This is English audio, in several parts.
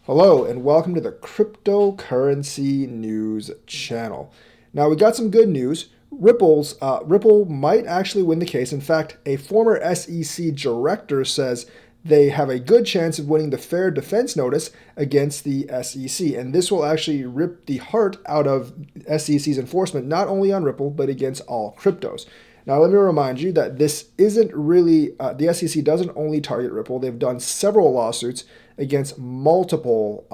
Hello and welcome to the Cryptocurrency News channel. Now we got some good news. Ripple might actually win the case. In fact, a former SEC director says they have a good chance of winning the fair defense notice against the SEC, and this will actually rip the heart out of SEC's enforcement, not only on Ripple but against all cryptos. Now, let me remind you that this isn't really, the SEC doesn't only target Ripple. They've done several lawsuits against multiple,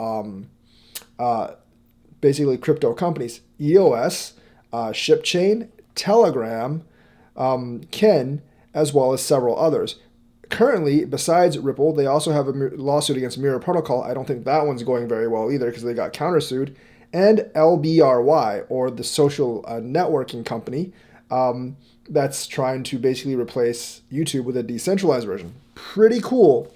basically crypto companies: EOS, ShipChain, Telegram, Ken, as well as several others. Currently, besides Ripple, they also have a lawsuit against Mirror Protocol. I don't think that one's going very well either because they got countersued. And LBRY, or the social networking company, that's trying to basically replace YouTube with a decentralized version. Pretty cool,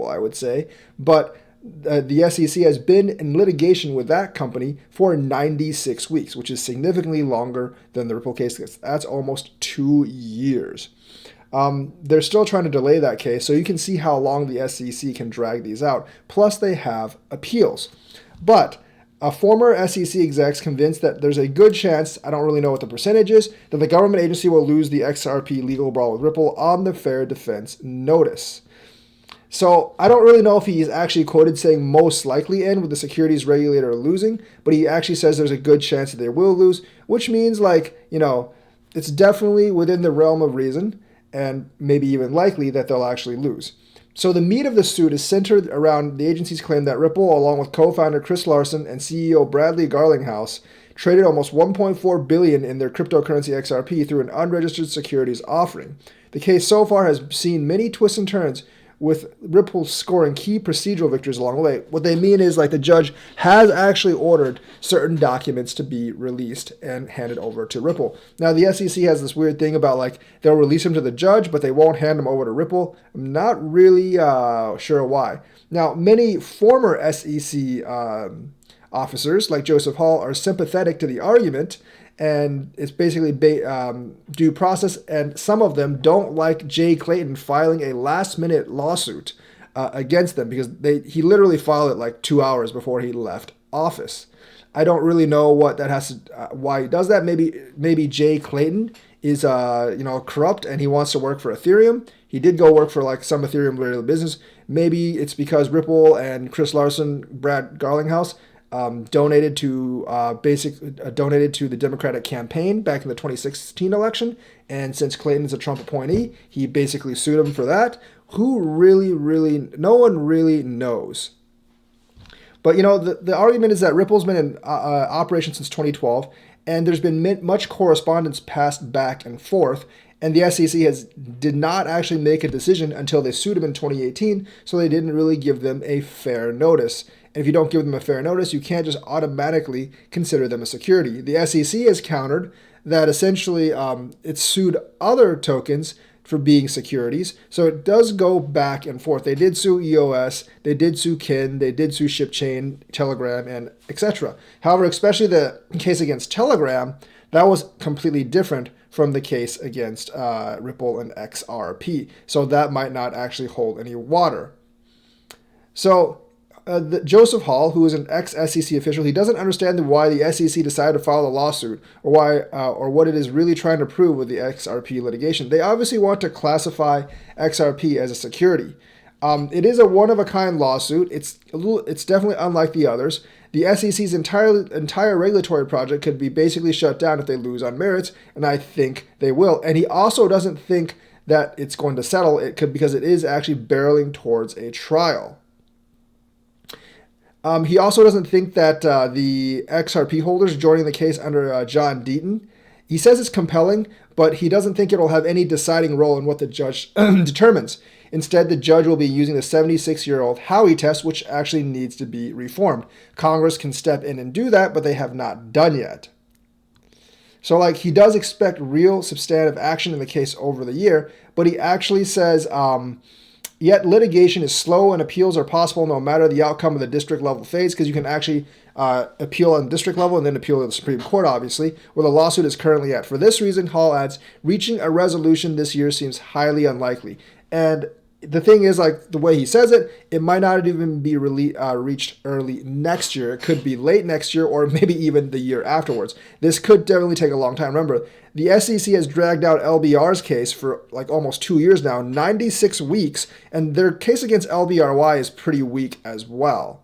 I would say. But the SEC has been in litigation with that company for 96 weeks, which is significantly longer than the Ripple case. That's almost 2 years. They're still trying to delay that case, so you can see how long the SEC can drag these out. Plus, they have appeals. But a former SEC exec's convinced that there's a good chance, I don't really know what the percentage is, that the government agency will lose the XRP legal brawl with Ripple on the fair defense notice. So I don't really know if he's actually quoted saying most likely end with the securities regulator losing, but he actually says there's a good chance that they will lose, which means it's definitely within the realm of reason and maybe even likely that they'll actually lose. So the meat of the suit is centered around the agency's claim that Ripple, along with co-founder Chris Larsen and CEO Bradley Garlinghouse, traded almost $1.4 billion in their cryptocurrency XRP through an unregistered securities offering. The case so far has seen many twists and turns, with Ripple scoring key procedural victories along the way. What they mean is the judge has actually ordered certain documents to be released and handed over to Ripple. Now the SEC has this weird thing about they'll release them to the judge, but they won't hand them over to Ripple. I'm not really sure why. Now many former SEC officers like Joseph Hall are sympathetic to the argument, and it's basically due process, and some of them don't like Jay Clayton filing a last-minute lawsuit against them because he literally filed it 2 hours before he left office. I don't really know what that has to, why he does that. Maybe Jay Clayton is corrupt and he wants to work for Ethereum. He did go work for some Ethereum-related business. Maybe it's because Ripple and Chris Larsen, Brad Garlinghouse, donated to the Democratic campaign back in the 2016 election, and since Clayton's a Trump appointee, he basically sued him for that. No one really knows. But the argument is that Ripple's been in operation since 2012, and there's been much correspondence passed back and forth. And the SEC did not actually make a decision until they sued him in 2018, so they didn't really give them a fair notice. And if you don't give them a fair notice, you can't just automatically consider them a security. The SEC has countered that essentially it sued other tokens for being securities. So it does go back and forth. They did sue EOS, they did sue Kin, they did sue ShipChain, Telegram, and etc. However, especially the case against Telegram, that was completely different from the case against Ripple and XRP. So that might not actually hold any water. So Joseph Hall, who is an ex-SEC official, he doesn't understand why the SEC decided to file a lawsuit, or what it is really trying to prove with the XRP litigation. They obviously want to classify XRP as a security. It is a one-of-a-kind lawsuit. It's definitely unlike the others. The SEC's entire regulatory project could be basically shut down if they lose on merits, and I think they will. And he also doesn't think that it's going to settle because it is actually barreling towards a trial. He also doesn't think that the XRP holders joining the case under John Deaton, he says it's compelling, but he doesn't think it'll have any deciding role in what the judge determines. Instead, the judge will be using the 76-year-old Howey test, which actually needs to be reformed. Congress can step in and do that, but they have not done yet. So he does expect real substantive action in the case over the year, but he actually says, yet litigation is slow and appeals are possible no matter the outcome of the district level phase, because you can actually appeal on district level and then appeal to the Supreme Court, obviously, where the lawsuit is currently at. For this reason, Hall adds, reaching a resolution this year seems highly unlikely. And the thing is, like the way he says it, it might not even be reached early next year. It could be late next year or maybe even the year afterwards. This could definitely take a long time. Remember, the SEC has dragged out LBR's case for like almost 2 years now, 96 weeks, and their case against LBRY is pretty weak as well.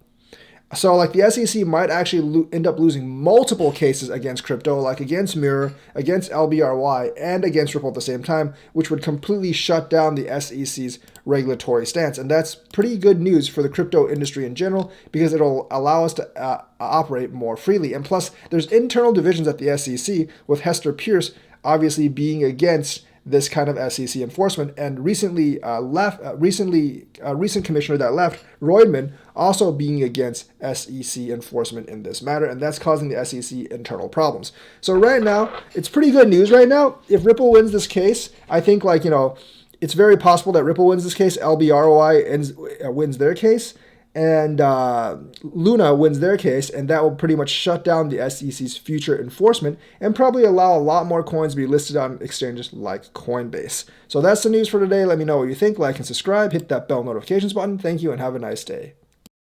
So like the SEC might actually end up losing multiple cases against crypto, like against Mirror, against LBRY, and against Ripple at the same time, which would completely shut down the SEC's regulatory stance. And that's pretty good news for the crypto industry in general, because it'll allow us to operate more freely. And plus, there's internal divisions at the SEC, with Hester Pierce obviously being against this kind of SEC enforcement, and recent commissioner that left, Roidman, also being against SEC enforcement in this matter, and that's causing the SEC internal problems. So right now, it's pretty good news right now. If Ripple wins this case, I think it's very possible that Ripple wins this case, LBRY wins their case, and Luna wins their case, and that will pretty much shut down the SEC's future enforcement and probably allow a lot more coins to be listed on exchanges like Coinbase. So that's the news for today. Let me know what you think. Like and subscribe. Hit that bell notifications button. Thank you and have a nice day.